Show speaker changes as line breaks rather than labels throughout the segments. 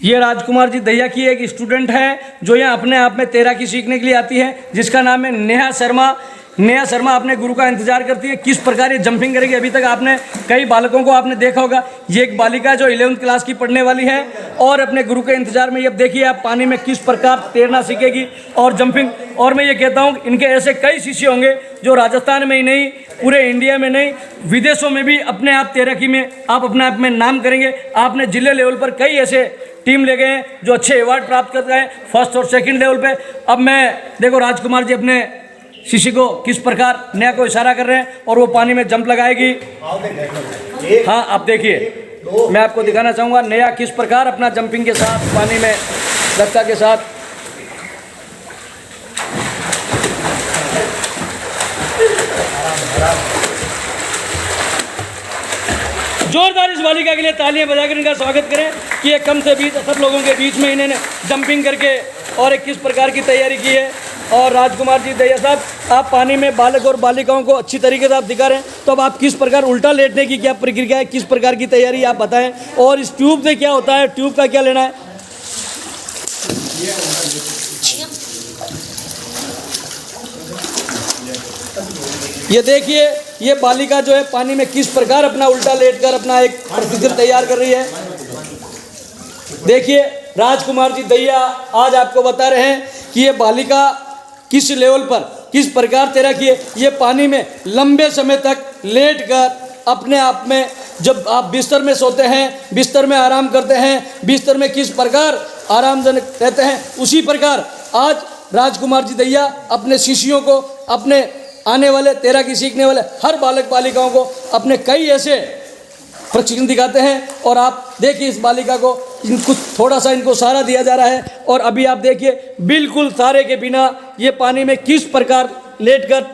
ये राजकुमार जी दहिया की एक स्टूडेंट है जो यहाँ अपने आप में तैराकी सीखने के लिए आती है, जिसका नाम है नेहा शर्मा। नेहा शर्मा अपने गुरु का इंतजार करती है किस प्रकार ये जंपिंग करेगी। अभी तक आपने कई बालकों को आपने देखा होगा, ये एक बालिका जो 11वीं क्लास की पढ़ने वाली है और अपने गुरु के इंतजार में। अब देखिए आप पानी में किस प्रकार तैरना सीखेगी और जंपिंग। और मैं ये कहता हूँ इनके ऐसे कई शिष्य होंगे जो राजस्थान में ही नहीं, पूरे इंडिया में नहीं, विदेशों में भी अपने आप तैराकी में आप अपने आप में नाम करेंगे। आपने जिले लेवल पर कई ऐसे टीम ले गए हैं जो अच्छे अवार्ड प्राप्त कर गए हैं फर्स्ट और सेकंड लेवल पे। अब मैं देखो राजकुमार जी अपने शिष्य को किस प्रकार नेहा को इशारा कर रहे हैं और वो पानी में जंप लगाएगी। हाँ आप देखिए, मैं आपको दिखाना चाहूँगा नेहा किस प्रकार अपना जंपिंग के साथ पानी में दक्षता के साथ। जोरदार इस बालिका के लिए तालियां बजाकर इनका स्वागत करें कि ये कम से 20 सब लोगों के बीच में इन्होंने जंपिंग करके और एक किस प्रकार की तैयारी की है। और राजकुमार जी दहिया साहब, आप पानी में बालक और बालिकाओं को अच्छी तरीके से आप दिखा रहे हैं, तो अब आप किस प्रकार उल्टा लेटने की क्या प्रक्रिया है, किस प्रकार की तैयारी आप बताएं, और इस ट्यूब से क्या होता है, ट्यूब का क्या लेना है। ये देखिए ये बालिका जो है पानी में किस प्रकार अपना उल्टा लेटकर अपना एक प्रोसीजर तैयार कर रही है। देखिए राजकुमार जी दहिया आज आपको बता रहे हैं कि ये बालिका किस लेवल पर किस प्रकार तैराकी है। ये पानी में लंबे समय तक लेटकर अपने आप में, जब आप बिस्तर में सोते हैं, बिस्तर में आराम करते हैं, बिस्तर में किस प्रकार आरामजनक रहते हैं, उसी प्रकार आज राजकुमार जी दहिया अपने शिष्यों को, अपने आने वाले तैराकी सीखने वाले हर बालक बालिकाओं को अपने कई ऐसे प्रशिक्षण दिखाते हैं। और आप देखिए इस बालिका को इनको थोड़ा सा इनको सहारा दिया जा रहा है और अभी आप देखिए बिल्कुल सहारे के बिना ये पानी में किस प्रकार लेटकर,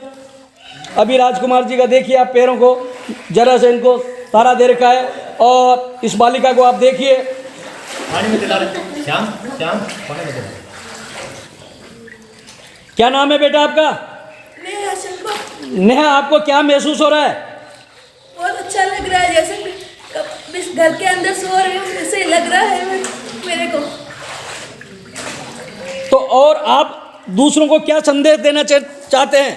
अभी राजकुमार जी का देखिए आप पैरों को जरा से इनको सहारा दे रखा है। और इस बालिका को आप देखिए
पानी में दिला रहे। श्याम श्याम पानी में दिला।
क्या नाम है बेटा आपका? नेहा, आपको क्या महसूस हो रहा है?
बहुत अच्छा लग रहा है, जैसे इस घर के अंदर सो रही हूँ जैसे लग रहा है मेरे को।
तो और आप दूसरों को क्या संदेश देना चाहते हैं?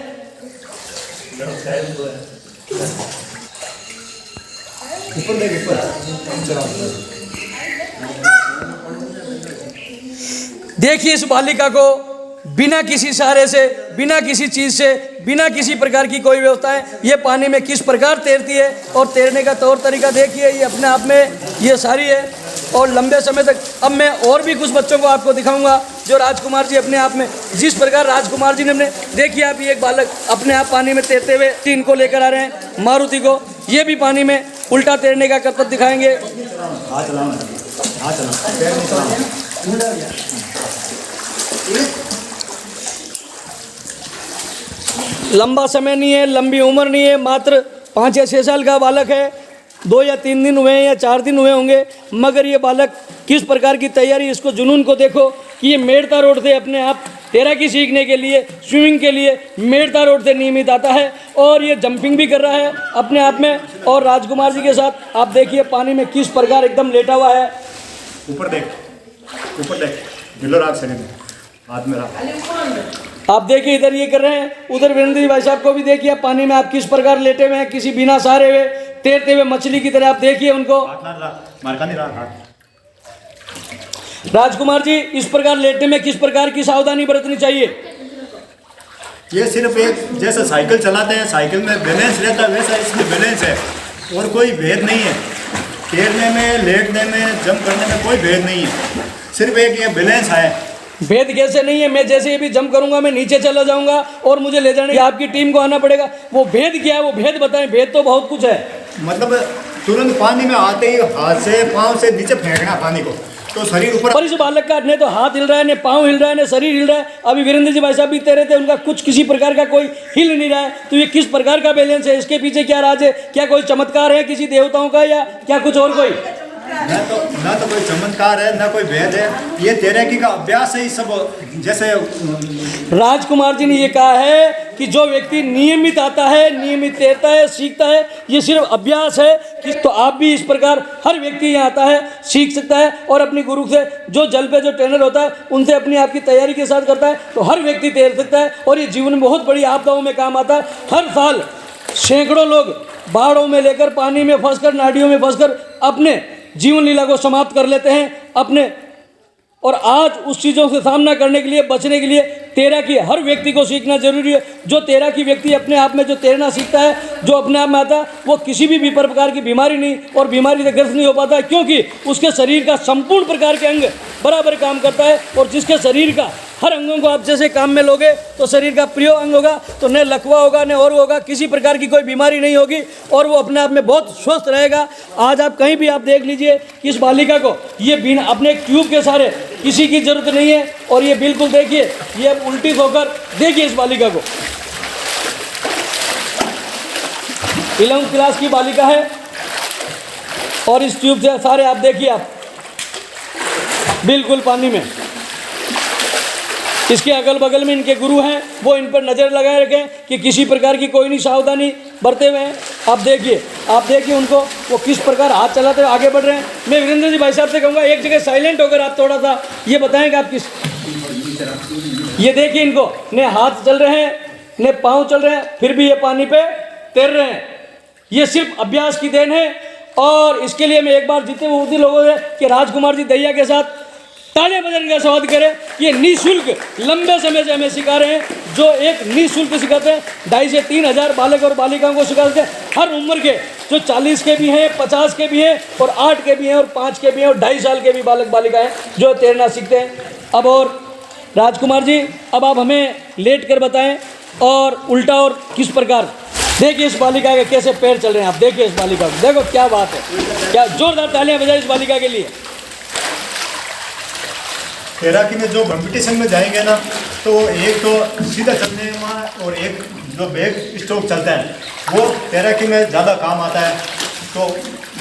देखिए इस बालिका को बिना किसी सहारे से, बिना किसी चीज़ से, बिना किसी प्रकार की कोई व्यवस्था है, ये पानी में किस प्रकार तैरती है और तैरने का तौर तरीका देखिए। ये अपने आप में ये सारी है और लंबे समय तक। अब मैं और भी कुछ बच्चों को आपको दिखाऊंगा जो राजकुमार जी अपने आप में, जिस प्रकार राजकुमार जी ने अपने, देखिए आप ये एक बालक अपने आप पानी में तैरते हुए इनको लेकर आ रहे हैं मारुति को, ये भी पानी में उल्टा तैरने का करतब दिखाएंगे। लंबा समय नहीं है, लंबी उम्र नहीं है, मात्र 5 या 6 साल का बालक है। 2 या 3 दिन हुए हैं या 4 दिन हुए होंगे, मगर ये बालक किस प्रकार की तैयारी, इसको जुनून को देखो कि ये मेड़ता रोड से अपने आप तैराकी सीखने के लिए, स्विमिंग के लिए मेड़ता रोड से नियमित आता है और ये जंपिंग भी कर रहा है अपने आप में। और राजकुमार जी के साथ आप देखिए पानी में किस प्रकार एकदम लेटा हुआ है।
ऊपर देख, ऊपर देख, दिलो राग शरीर में हाथ में रख।
आप देखिए इधर ये कर रहे हैं, उधर वीरेंद्र जी भाई साहब को भी देखिए आप पानी में आप किस प्रकार लेटे हुए हैं, किसी बिना सहारे हुए तैरते हुए मछली की तरह आप देखिए उनको। राजकुमार जी इस प्रकार लेटने में किस प्रकार की सावधानी बरतनी चाहिए?
ये सिर्फ एक जैसे साइकिल चलाते हैं, साइकिल में बैलेंस रहता है, वैसा इसमें बैलेंस है और कोई भेद नहीं है। तैरने में, लेटने में, जंप करने में कोई भेद नहीं है, सिर्फ एक ये बैलेंस है।
भेद कैसे नहीं है? मैं जैसे ही भी जंप करूंगा मैं नीचे चला जाऊंगा और मुझे ले जाने आपकी टीम को आना पड़ेगा। वो भेद क्या है, वो भेद बताएं। भेद तो बहुत कुछ है,
मतलब तुरंत पानी में आते ही हाथ से पाँव से नीचे फेंकना पानी को, तो शरीर ऊपर।
पर इस बालक का न तो हाथ हिल रहा है, न पाँव हिल रहा है, न शरीर हिल रहा है। अभी वीरेंद्र जी भाई साहब भी तैरे थे, उनका कुछ किसी प्रकार का कोई हिल नहीं रहा है। तो ये किस प्रकार का बैलेंस है? इसके पीछे क्या राज है? क्या कोई चमत्कार है किसी देवताओं का या क्या कुछ और कोई?
ना तो कोई चमत्कार है ना कोई भेद है, ये तैराकी का अभ्यास है ही सब। जैसे
राजकुमार जी ने ये कहा है कि जो व्यक्ति नियमित आता है, नियमित तैरता है, सीखता है, ये सिर्फ अभ्यास है कि तो आप भी इस प्रकार हर व्यक्ति यहाँ आता है, सीख सकता है और अपने गुरु से जो जल पे जो ट्रेनर होता है उनसे अपनी आपकी तैयारी के साथ करता है तो हर व्यक्ति तैर सकता है और ये जीवन में बहुत बड़ी आपदाओं में काम आता है। हर साल सैकड़ों लोग बाढ़ों में लेकर, पानी में फंसकर, नालियों में फंसकर अपने जीवन लीला को समाप्त कर लेते हैं अपने। और आज उस चीज़ों से सामना करने के लिए, बचने के लिए तैराकी हर व्यक्ति को सीखना जरूरी है। जो तैराकी व्यक्ति अपने आप में जो तैरना सीखता है, जो अपने आप में आता है, वो किसी भी प्रकार की बीमारी नहीं और बीमारी से ग्रस्त नहीं हो पाता है, क्योंकि उसके शरीर का संपूर्ण प्रकार के अंग बराबर काम करता है। और जिसके शरीर का हर अंगों को आप जैसे काम में लोगे तो शरीर का प्रिय अंग होगा, तो न लकवा होगा न और होगा, किसी प्रकार की कोई बीमारी नहीं होगी और वो अपने आप में बहुत स्वस्थ रहेगा। आज आप कहीं भी आप देख लीजिए कि इस बालिका को ये बिना अपने ट्यूब के सारे किसी की जरूरत नहीं है और ये बिल्कुल देखिए, ये अब उल्टी होकर देखिए इस बालिका को। 11वीं क्लास की बालिका है और इस ट्यूब से सारे आप देखिए, आप बिल्कुल पानी में। इसके अगल बगल में इनके गुरु हैं, वो इन पर नज़र लगाए रखें कि किसी प्रकार की कोई नहीं सावधानी बरते हुए हैं। आप देखिए उनको वो किस प्रकार हाथ चलाते हुए आगे बढ़ रहे हैं। मैं वीरेंद्र जी भाई साहब से कहूँगा एक जगह साइलेंट होकर आप थोड़ा सा ये बताएं कि आप किस, ये देखिए इनको ने हाथ चल रहे हैं ने पाँव चल रहे हैं, फिर भी ये पानी पे तैर रहे हैं। ये सिर्फ अभ्यास की देन है और इसके लिए मैं एक बार जितने वो लोगों से कि राजकुमार जी दैया के साथ तालियां बजाने का स्वागत करें। ये निःशुल्क लंबे समय से हमें सिखा रहे हैं, जो एक निःशुल्क सिखाते हैं। 2,500 से 3,000 बालक और बालिकाओं को सिखाते हैं, हर उम्र के, जो 40 के भी हैं, 50 के भी हैं और 8 के भी हैं और 5 के भी हैं और 2.5 साल के भी बालक बालिकाएं जो तैरना सीखते हैं। अब और राजकुमार जी, अब आप हमें लेट कर बताएं और उल्टा और किस प्रकार। देखिए इस बालिका के कैसे पैर चल रहे हैं, आप देखिए इस बालिका को, देखो क्या बात है, क्या जोरदार तालियां बजाएं इस बालिका के लिए।
तैराकी में जो कंपटीशन में जाएंगे ना, तो एक तो सीधा चलने में और एक जो बैक स्ट्रोक चलता है वो तैराकी में ज़्यादा काम आता है। तो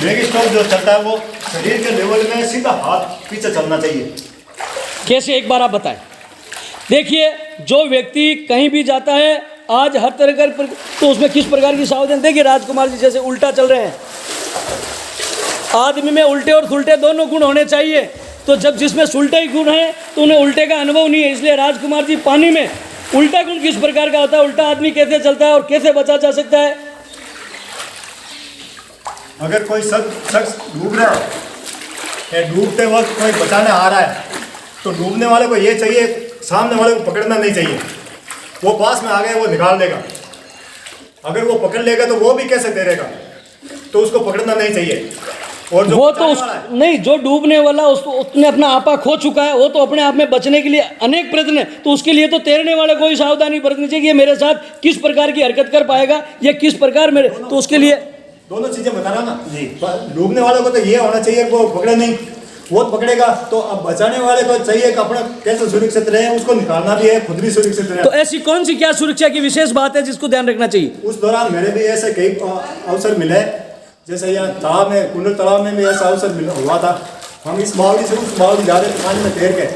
बैक स्ट्रोक जो चलता है वो शरीर के लेवल में सीधा हाथ पीछे चलना चाहिए।
कैसे, एक बार आप बताएं। देखिए जो व्यक्ति कहीं भी जाता है आज हर तरह का, तो उसमें किस प्रकार की सावधानी। देखिए राजकुमार जी जैसे उल्टा चल रहे हैं, आदमी में उल्टे और सुलटे दोनों गुण होने चाहिए, तो जब जिसमें सुलटे ही गुण है तो उन्हें उल्टे का अनुभव नहीं है। इसलिए राजकुमार जी पानी में उल्टा गुण किस प्रकार का होता है, उल्टा आदमी कैसे चलता है और कैसे बचा जा सकता है।
अगर कोई शख्स डूब रहा है, डूबते वक्त कोई बचाने आ रहा है, तो डूबने वाले को ये चाहिए, सामने वाले को पकड़ना नहीं चाहिए। वो पास में आ गया वो निकाल देगा, अगर वो पकड़ लेगा तो वो भी कैसे तैरेगा, तो उसको पकड़ना नहीं चाहिए। और जो
वो तो नहीं, जो डूबने वाला उसने अपना आपा खो चुका है, वो तो अपने आप में बचने के लिए अनेक प्रयत्न है, तो उसके लिए तो तैरने वाले को ही सावधानी बरतनी चाहिए कि मेरे साथ किस प्रकार की हरकत कर पाएगा या किस प्रकार मेरे, तो उसके लिए
दोनों चीजें बता रहा ना जी। डूबने वाले को तो ये होना चाहिए वो पकड़े नहीं, वो पकड़ेगा तो अब बचाने वाले को चाहिए कि अपना कैसे सुरक्षित रहे, उसको निकालना भी है, खुद भी सुरक्षित रहे।
तो ऐसी कौन सी क्या सुरक्षा की विशेष बात है जिसको ध्यान रखना चाहिए।
उस दौरान मेरे भी ऐसे कई अवसर मिले, जैसे यहाँ तालाब में, कुंडल तालाब में भी ऐसा अवसर हुआ था। हम इस बावड़ी से उस बावड़ी जा रहे थे पानी में तैर के,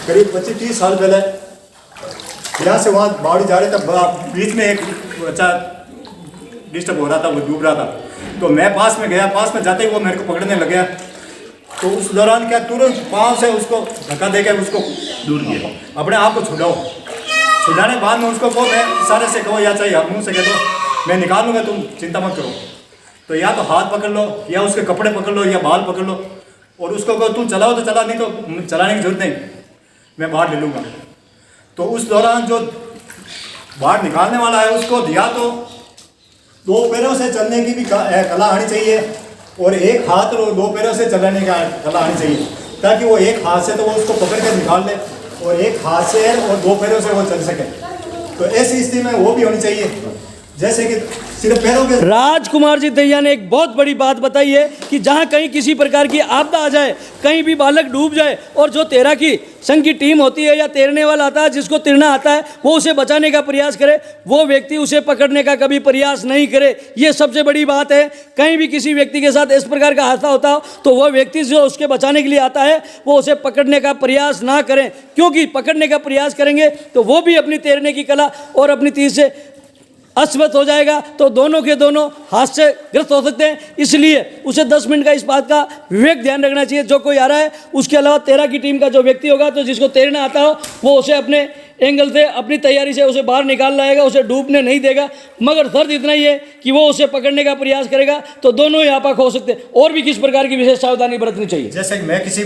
करीब 25-30 साल पहले। यहाँ से वहाँ बावड़ी जा रहे थे, बीच में एक बच्चा डिस्टर्ब हो रहा था, वो डूब रहा था, तो मैं पास में गया, पास में जाते ही वो मेरे को पकड़ने लग गया। तो उस दौरान क्या तुरंत पाँव से उसको धक्का दे के उसको दूर किया, अपने आप को छुड़ाओ। छुड़ाने के बाद में उसको को मैं इशारे से कहो या चाहे मुँह से कह दो मैं निकालूंगा, तुम चिंता मत करो। तो या तो हाथ पकड़ लो या उसके कपड़े पकड़ लो या बाल पकड़ लो और उसको कहो तुम चलाओ तो चला, नहीं तो चलाने की जरूरत नहीं, मैं बाहर ले लूँगा। तो उस दौरान जो बाहर निकालने वाला है उसको दिया तो 2 पैरों से चलने की भी कला आनी चाहिए और एक हाथ और 2 पैरों से चलाने का कला आनी चाहिए, ताकि वो एक हाथ से तो वो उसको पकड़ कर निकाल ले और एक हाथ से और 2 पैरों से वो चल सके। तो ऐसी स्थिति में वो भी होनी चाहिए। जैसे कि सिर्फ पैरों के।
राजकुमार जी दहिया ने एक बहुत बड़ी बात बताई है कि जहां कहीं किसी प्रकार की आपदा आ जाए, कहीं भी बालक डूब जाए, और जो तैराकी संघ की टीम होती है या तैरने वाला आता है, जिसको तैरना आता है, वो उसे बचाने का प्रयास करे, वो व्यक्ति उसे पकड़ने का कभी प्रयास नहीं करे। ये सबसे बड़ी बात है। कहीं भी किसी व्यक्ति के साथ इस प्रकार का हादसा होता हो तो वह व्यक्ति जो उसके बचाने के लिए आता है वो उसे पकड़ने का प्रयास ना करें, क्योंकि पकड़ने का प्रयास करेंगे तो वो भी अपनी तैरने की कला और अपनी तीर से अस्वस्थ हो जाएगा, तो दोनों के दोनों हाथ से ग्रस्त हो सकते हैं। इसलिए उसे 10 मिनट का इस बात का विवेक ध्यान रखना चाहिए। जो कोई आ रहा है उसके अलावा तैराकी टीम का जो व्यक्ति होगा, तो जिसको तैरना आता हो, वो उसे अपने एंगल से अपनी तैयारी से उसे बाहर निकाल लाएगा, उसे डूबने नहीं देगा। मगर शर्त इतना ही है कि वो उसे पकड़ने का प्रयास करेगा, तो दोनों ही आपाक हो सकते हैं। और भी किस प्रकार की विशेष सावधानी बरतनी चाहिए?
जैसे कि मैं किसी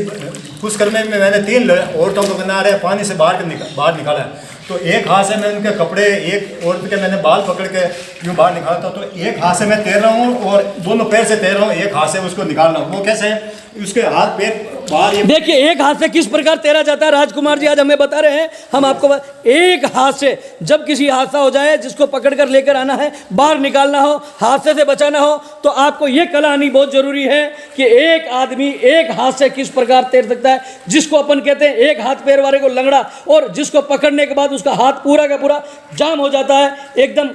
पुष्कर में मैंने 3 औरतों को किनारे पानी से बाहर निकाला है, तो एक हाथ से मैं उनके कपड़े, एक औरत के मैंने बाल पकड़ के यूँ बाहर निकाला था, तो एक हाथ से मैं तैर रहा हूँ और दोनों पैर से तैर रहा हूँ, एक हाथ से उसको निकाल रहा हूँ। वो कैसे है, उसके हाथ पैर बाहर। ये
देखिए एक हाथ से किस प्रकार तैरा जाता है, राजकुमार जी आज हमें बता रहे हैं। हम आपको एक हाथ से जब किसी हादसा हो जाए, जिसको पकड़ कर लेकर आना है, बाहर निकालना हो, हादसे से बचाना हो, तो आपको ये कला आनी बहुत जरूरी है कि एक आदमी एक हाथ से किस प्रकार तैर सकता है, जिसको अपन कहते हैं एक हाथ पैर वाले को लंगड़ा, और जिसको पकड़ने के बाद उसका हाथ पूरा का पूरा जाम हो जाता है एकदम,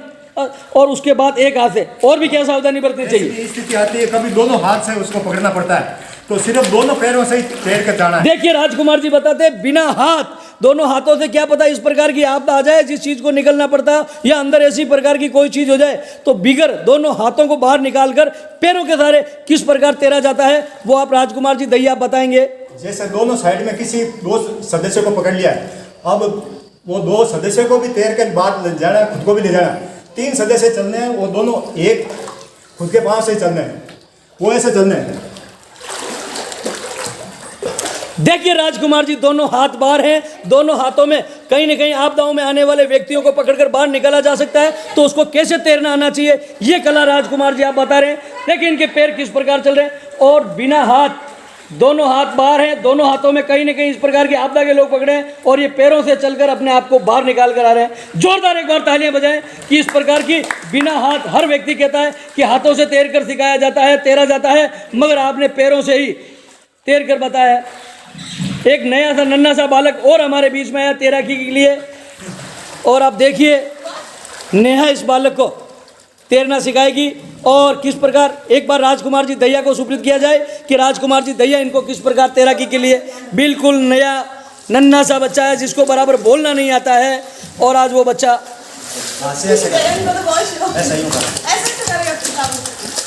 और उसके बाद एक हाथ से। और भी क्या सावधानी बरतनी चाहिए?
स्थिति आती है कभी दोनों हाथ से उसको पकड़ना पड़ता है, तो सिर्फ दोनों पैरों से ही तैर कर जाना है।
देखिए राजकुमार जी बताते हैं बिना हाथ, दोनों हाथों से क्या पता इस प्रकार की आपदा आ जाए जिस चीज को निकलना पड़ता है, या अंदर ऐसी प्रकार की कोई चीज हो जाए, तो बिगर दोनों हाथों को बाहर निकालकर पैरों के सहारे किस प्रकार तैरा जाता है, वो आप राजकुमार जी दहिया बताएंगे।
जैसे दोनों साइड में किसी 2 सदस्य को पकड़ लिया है, अब वो 2 सदस्य को भी तैर कर बाहर ले जाना है, खुद को भी ले जाना है। 3 सदस्य चलने हैं, वो दोनों एक खुद के पाँव से ही चलने हैं, वो ऐसे चलने हैं।
देखिए राजकुमार जी दोनों हाथ बाहर हैं, दोनों हाथों में कहीं न कहीं आपदाओं में आने वाले व्यक्तियों को पकड़कर बाहर निकाला जा सकता है, तो उसको कैसे तैरना आना चाहिए, ये कला राजकुमार जी आप बता रहे हैं। देखिए इनके पैर किस प्रकार चल रहे हैं, और बिना हाथ, दोनों हाथ बाहर हैं, दोनों हाथों में कहीं न कहीं इस प्रकार की आपदा के लोग पकड़े हैं, और ये पैरों से चलकर अपने आप को बाहर निकाल कर आ रहे हैं। जोरदार एक बार तालियां बजाएं कि इस प्रकार की बिना हाथ, हर व्यक्ति कहता है कि हाथों से तैर कर सिखाया जाता है, तैरा जाता है, मगर आपने पैरों से ही तैर कर बताया। एक नया सा नन्हा सा बालक और हमारे बीच में आया तैराकी के लिए, और आप देखिए नेहा इस बालक को तैरना सिखाएगी, और किस प्रकार एक बार राजकुमार जी दहिया को सुपुर्द किया जाए कि राजकुमार जी दहिया इनको किस प्रकार तैराकी के लिए, बिल्कुल नया नन्हा सा बच्चा है जिसको बराबर बोलना नहीं आता है, और आज वो बच्चा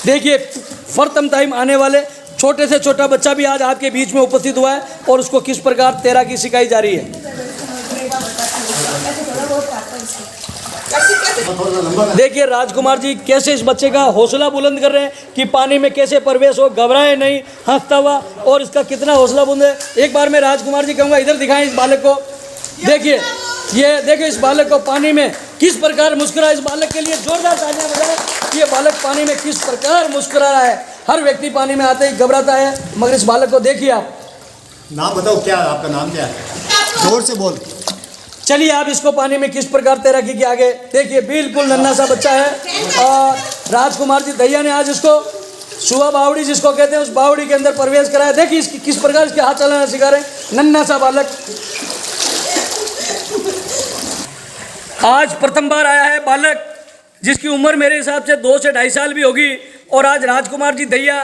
देखिए प्रथम टाइम आने वाले छोटे से छोटा बच्चा भी आज आपके बीच में उपस्थित हुआ है, और उसको किस प्रकार तैराकी सिखाई जा रही है। देखिए राजकुमार जी कैसे इस बच्चे का हौसला बुलंद कर रहे हैं कि पानी में कैसे प्रवेश हो, घबराए नहीं, हंसता हुआ, और इसका कितना हौसला बुलंद है। एक बार मैं राजकुमार जी कहूँगा इधर दिखाएं इस बालक को। देखिए ये देखिए इस बालक को पानी में किस प्रकार मुस्कुरा, इस बालक के लिए जोरदार तालियां बजाएं कि ये बालक पानी में किस प्रकार मुस्कुरा रहा है। हर व्यक्ति पानी में आते ही घबराता है, मगर इस बालक को देखिए आप।
नाम बताओ, क्या आपका नाम क्या है? जोर से बोल।
चलिए आप इसको पानी में किस प्रकार तैराकी के आगे देखिए, बिल्कुल नन्हा सा बच्चा है, और राजकुमार जी दहिया ने आज इसको सुबह बावड़ी जिसको कहते हैं उस बावड़ी के अंदर प्रवेश कराया। देखिए इसकी किस प्रकार इसके हाथ चलाना सिखा रहे हैं, नन्हा सा बालक। आज प्रथम बार आया है बालक जिसकी उम्र मेरे हिसाब से 2 से 2.5 साल भी होगी, और आज राजकुमार जी दहिया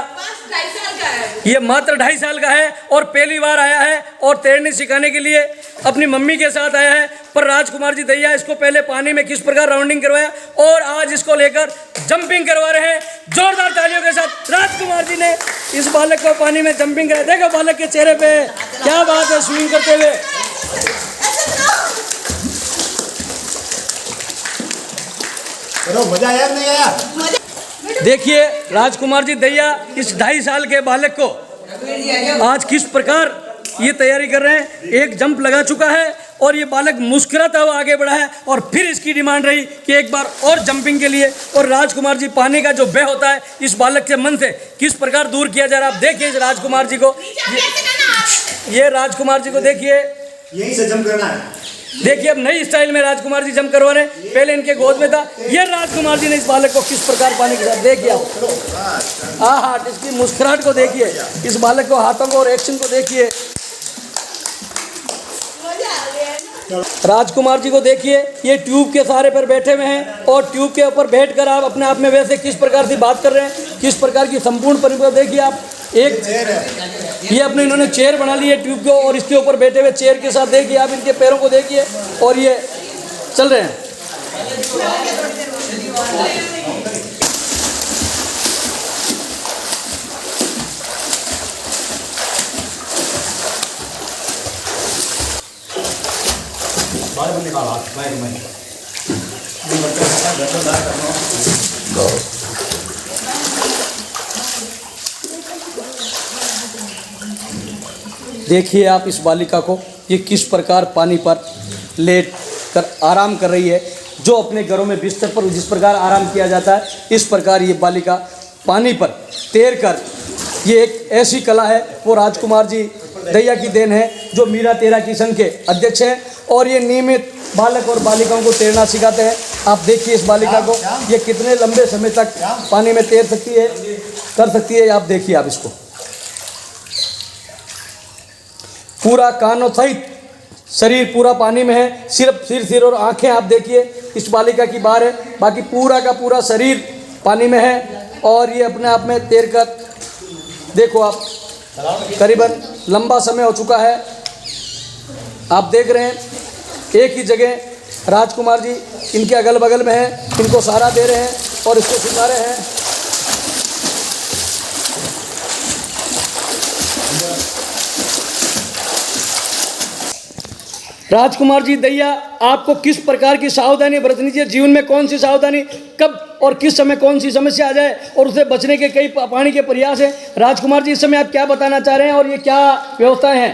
ये मात्र 2.5 साल का है, और पहली बार आया है, और तैरने सिखाने के लिए अपनी मम्मी के साथ आया है। पर राजकुमार जी दहिया इसको पहले पानी में किस प्रकार राउंडिंग करवाया, और आज इसको लेकर जंपिंग करवा रहे हैं। जोरदार तालियों के साथ राजकुमार जी ने इस बालक को पानी में जंपिंग कराया। देखो बालक के चेहरे पे क्या बात है, स्विमिंग करते हुए।
मजा आया नहीं आया?
देखिए राजकुमार जी दहिया इस 2.5 साल के बालक को आज किस प्रकार ये तैयारी कर रहे हैं। एक जंप लगा चुका है, और ये बालक मुस्कुराता हुआ आगे बढ़ा है, और फिर इसकी डिमांड रही कि एक बार और जंपिंग के लिए। और राजकुमार जी पानी का जो भय होता है इस बालक के मन से किस प्रकार दूर किया जा रहा है। आप देखिए इस राजकुमार जी को, ये राजकुमार जी को देखिए,
यहीं से जंप करना है।
देखिए अब नई स्टाइल में राजकुमार जी जंप करवा रहे हैं। पहले इनके गोद में था। ये राजकुमार जी ने इस बालक को किस प्रकार पानी के साथ देखिए आप। हाँ, इसकी मुस्कुराहट को देखिए, इस बालक को हाथों को और एक्शन को देखिए। राजकुमार जी को देखिए, ये ट्यूब के सहारे पर बैठे हुए हैं और ट्यूब के ऊपर बैठकर आप अपने आप में वैसे किस प्रकार से बात कर रहे हैं, किस प्रकार की संपूर्ण परिवेश देखिए आप। एक ये अपने इन्होंने चेयर बना ली है ट्यूब को और इसके ऊपर बैठे हुए चेयर के साथ देखिए आप, इनके पैरों को देखिए और ये चल रहे हैं। देखिए आप इस बालिका को, ये किस प्रकार पानी पर लेट कर आराम कर रही है। जो अपने घरों में बिस्तर पर जिस प्रकार आराम किया जाता है, इस प्रकार ये बालिका पानी पर तैर कर, ये एक ऐसी कला है, वो राजकुमार जी दैया की देन है, जो मीरा तैराकी संघ के अध्यक्ष हैं और ये नियमित बालक और बालिकाओं को तैरना सिखाते हैं। आप देखिए इस बालिका को, ये कितने लंबे समय तक पानी में तैर सकती है, कर सकती है। आप देखिए आप इसको, पूरा कानों सहित शरीर पूरा पानी में है, सिर्फ सिर और आंखें आप देखिए इस बालिका की बाहर है, बाकी पूरा का पूरा शरीर पानी में है और ये अपने आप में तैर कर देखो आप, करीबन लंबा समय हो चुका है। आप देख रहे हैं एक ही जगह राजकुमार जी इनके अगल बगल में हैं, इनको सहारा दे रहे हैं और इसको सिखा रहे हैं। राजकुमार जी दैया, आपको किस प्रकार की सावधानी बरतनी चाहिए जीवन में? कौन सी सावधानी, कब और किस समय कौन सी समस्या आ जाए और उसे बचने के कई पानी के प्रयास हैं। राजकुमार जी इस समय आप क्या बताना चाह रहे हैं और ये क्या व्यवस्थाएं हैं?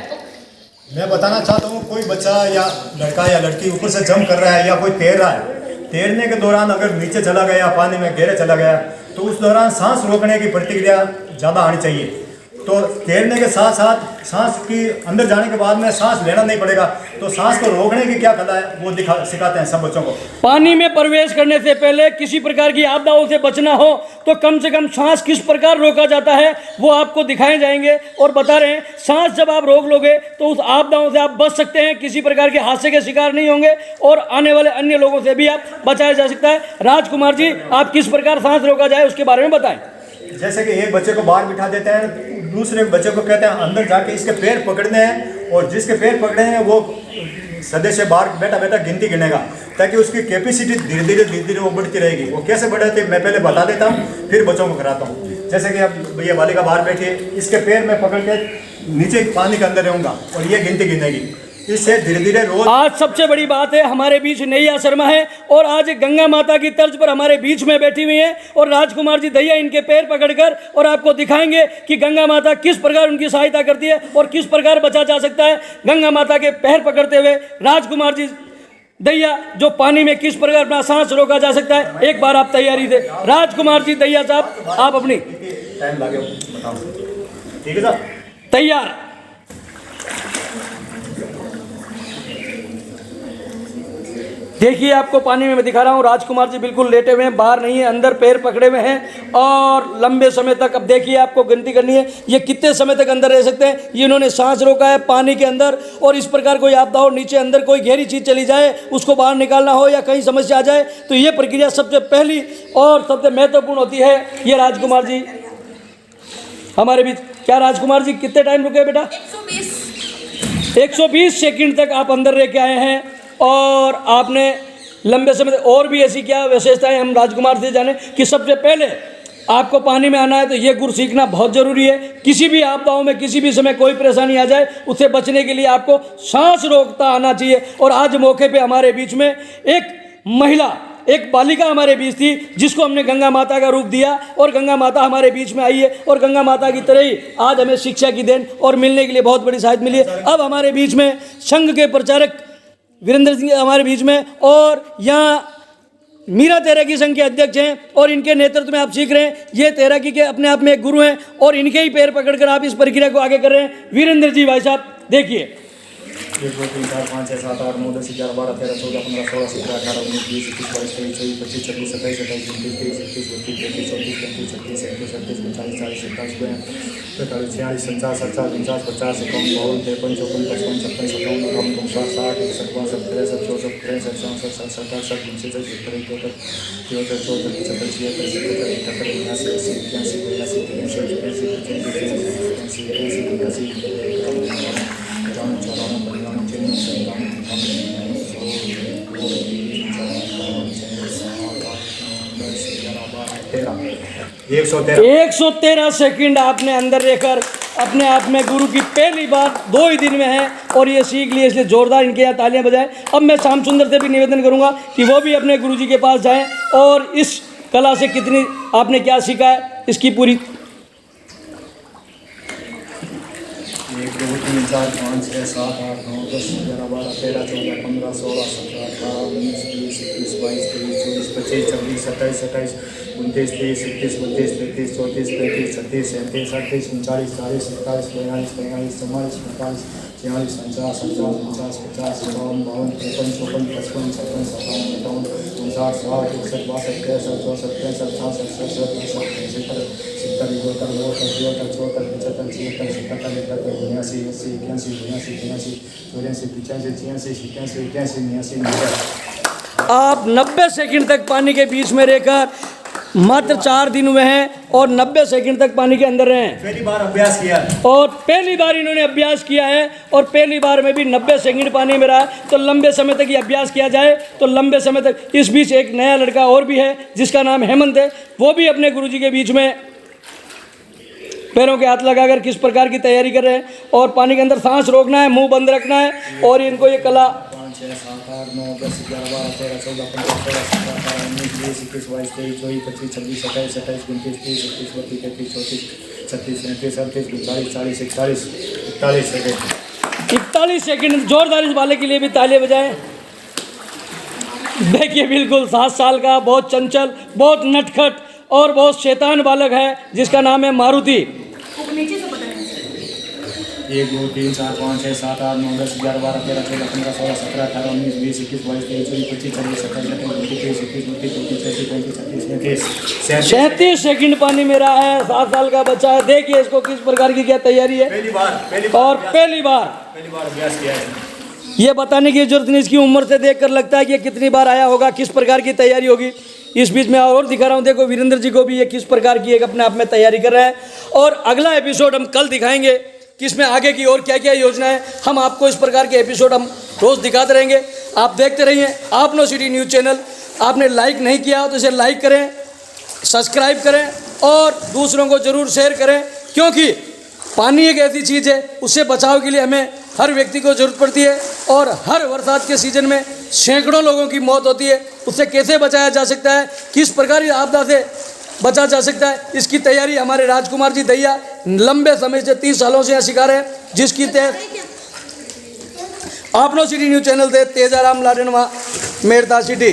मैं बताना चाहता हूँ, कोई बच्चा या लड़का या लड़की ऊपर से जंप कर रहा है या कोई तैर रहा है, तैरने के दौरान अगर नीचे चला गया, पानी में गहरे चला गया, तो उस दौरान सांस रोकने की प्रतिक्रिया ज़्यादा आनी चाहिए। तो तैरने के साथ साथ सांस की अंदर जाने के बाद में सांस लेना नहीं पड़ेगा, तो सांस को रोकने की क्या कला है वो सिखाते हैं सब बच्चों को।
पानी में प्रवेश करने से पहले किसी प्रकार की आपदाओं से बचना हो तो कम से कम सांस किस प्रकार रोका जाता है वो आपको दिखाए जाएंगे और बता रहे हैं। सांस जब आप रोक लोगे तो उस आपदाओं से आप बच सकते हैं, किसी प्रकार के हादसे के शिकार नहीं होंगे और आने वाले अन्य लोगों से भी आप बचाया जा सकता है। राजकुमार जी, आप किस प्रकार सांस रोका जाए उसके बारे में बताएं।
जैसे कि एक बच्चे को बाहर बिठा देते हैं, दूसरे बच्चे को कहते हैं अंदर जाके इसके पैर पकड़ने हैं और जिसके पैर पकड़े हैं वो सदस्य बाहर बैठा बैठा गिनती गिनेगा, ताकि उसकी कैपेसिटी धीरे धीरे वो बढ़ती रहेगी। वो कैसे बढ़ाते मैं पहले बता देता हूँ, फिर बच्चों को कराता हूँ। जैसे कि अब ये बालिका बाहर बैठी है, इसके पैर में पकड़ के नीचे पानी के अंदर रहूँगा और ये गिनती गिनेगी, इससे धीरे धीरे रोज। आज
सबसे बड़ी बात है, हमारे बीच नैया शर्मा है और आज गंगा माता की तर्ज पर हमारे बीच में बैठी हुई है और राजकुमार जी दैया इनके पैर पकड़कर और आपको दिखाएंगे कि गंगा माता किस प्रकार उनकी सहायता करती है और किस प्रकार बचा जा सकता है। गंगा माता के पैर पकड़ते हुए राजकुमार जी दैया जो पानी में किस प्रकार अपना सांस रोका जा सकता है, एक बार आप तैयारी दे। राजकुमार जी दैया साहब, आप अपनी
टाइम लगे बताओ, ठीक है साहब?
तैयार। देखिए आपको पानी में मैं दिखा रहा हूँ, राजकुमार जी बिल्कुल लेटे हुए हैं, बाहर नहीं है, अंदर पैर पकड़े हुए हैं और लंबे समय तक। अब देखिए आपको गिनती करनी है, ये कितने समय तक अंदर रह सकते हैं। ये इन्होंने सांस रोका है पानी के अंदर और इस प्रकार कोई आपदा हो, नीचे अंदर कोई गहरी चीज़ चली जाए, उसको बाहर निकालना हो या कहीं समस्या आ जाए, तो ये प्रक्रिया सबसे पहली और सबसे महत्वपूर्ण होती है। ये राजकुमार जी हमारे बीच। क्या राजकुमार जी कितने टाइम रुके बेटा? 120 सेकंड तक आप अंदर रह के आए हैं और आपने लंबे समय और भी ऐसी क्या विशेषताएं हम राजकुमार से जाने कि सबसे पहले आपको पानी में आना है तो ये गुर सीखना बहुत ज़रूरी है। किसी भी आपदाओं में किसी भी समय कोई परेशानी आ जाए उससे बचने के लिए आपको सांस रोकता आना चाहिए। और आज मौके पे हमारे बीच में एक महिला, एक बालिका हमारे बीच थी जिसको हमने गंगा माता का रूप दिया और गंगा माता हमारे बीच में आई है और गंगा माता की तरह ही आज हमें शिक्षा की देन और मिलने के लिए बहुत बड़ी सहायता मिली है। अब हमारे बीच में संघ के प्रचारक वीरेंद्र सिंह हमारे बीच में और यहाँ मीरा तैराकी संघ के अध्यक्ष हैं और इनके नेतृत्व में आप सीख रहे हैं। ये तैराकी के अपने आप में एक गुरु हैं और इनके ही पैर पकड़कर आप इस प्रक्रिया को आगे कर रहे हैं। वीरेंद्र जी भाई साहब देखिए।
1 2 3 4 5 6 7 8 9 10 11 12 13 14 15 16 17 18 19 20 21 22 23 24 25 26 27 28 29 30 31 32 33 34 35 36 37 38 39 40 41 42 43 46 47 48 49 50 51 52 53 54 55 56 57 58 59 60 61 62 63 64 65 66 67 68 69 70 71 72 73 74 75
एक 113 सेकंड आपने अंदर रहकर अपने आप में गुरु की पहली बार 2 ही दिन में है और ये सीख लिए, इसलिए जोरदार इनके यहाँ तालियां बजाएं। अब मैं श्याम सुंदर से भी निवेदन करूंगा कि वो भी अपने गुरु जी के पास जाएं और इस कला से कितनी आपने क्या सीखा है इसकी पूरी
1 2 3 4 5 6 7 8 9 10 11 12 13 14 15 16 17 18 19 20 21 22 23 24 25 26 27 28 29 30 31 32 33 34 35 36 37 38 39 40 41 42 43 44 45 46 47 48 49 50 51 52 53 54 55 56 57 58 59 60 61 62 63 64 65 66 67
आप 90 सेकंड तक पानी के बीच में रहकर मात्र 4 दिन हुए हैं और 90 सेकंड तक पानी के अंदर रहे हैं।
पहली बार अभ्यास किया
और पहली बार इन्होंने अभ्यास किया है और पहली बार में भी 90 सेकंड पानी में रहा। तो लंबे समय तक ये अभ्यास किया जाए तो लंबे समय तक। इस बीच एक नया लड़का और भी है जिसका नाम हेमंत है, वो भी अपने गुरुजी के बीच में पैरों के हाथ लगाकर किस प्रकार की तैयारी कर रहे हैं और पानी के अंदर सांस रोकना है, मुंह बंद रखना है और इनको ये कला
5 6 7 8 9 10 11 12 13 14 15 16 17 18 19 20 21 22 23 24 25 26 27 28 29 30 31 32 33 34 36 37 38 39 40 41
41 सेकंड। जोरदार इस बालक के लिए भी तालियां बजाएं। देखिए बिल्कुल 7 साल का, बहुत चंचल, बहुत नटखट और बहुत शैतान बालक है जिसका नाम है मारुति।
1 2 3 4 5 6 7 8 9 10 11 12 13 14 15 16 17 18 19 20 21 22 23 24 25 26
37 सेकंड पानी में रहा है। 7 साल का बच्चा है। देखिए इसको किस प्रकार की क्या तैयारी है और पहली बार
अभ्यास किया है।
ये बताने की जरूरत नहीं, इसकी उम्र से देखकर लगता है कि ये कितनी बार आया होगा, किस प्रकार की तैयारी होगी। इस बीच में और दिखा रहा हूँ, देखो वीरेंद्र जी को भी ये किस प्रकार की एक अपने आप में तैयारी कर रहे हैं। और अगला एपिसोड हम कल दिखाएंगे कि इसमें आगे की और क्या क्या योजना है। हम आपको इस प्रकार के एपिसोड हम रोज़ दिखाते रहेंगे। आप देखते रहिए आपनो सिटी न्यूज़ चैनल। आपने लाइक नहीं किया तो इसे लाइक करें, सब्सक्राइब करें और दूसरों को ज़रूर शेयर करें, क्योंकि पानी एक ऐसी चीज़ है, उससे बचाव के लिए हमें हर व्यक्ति को ज़रूरत पड़ती है। और हर बरसात के सीज़न में सैकड़ों लोगों की मौत होती है। उससे कैसे बचाया जा सकता है, किस प्रकार की आपदा से बचा जा सकता है, इसकी तैयारी हमारे राजकुमार जी दैया लंबे समय से 30 सालों से यहाँ सिखा रहे हैं, जिसकी तहत आपनो सिटी न्यूज़ चैनल से तेजाराम लाडेनवा मेरता सिटी।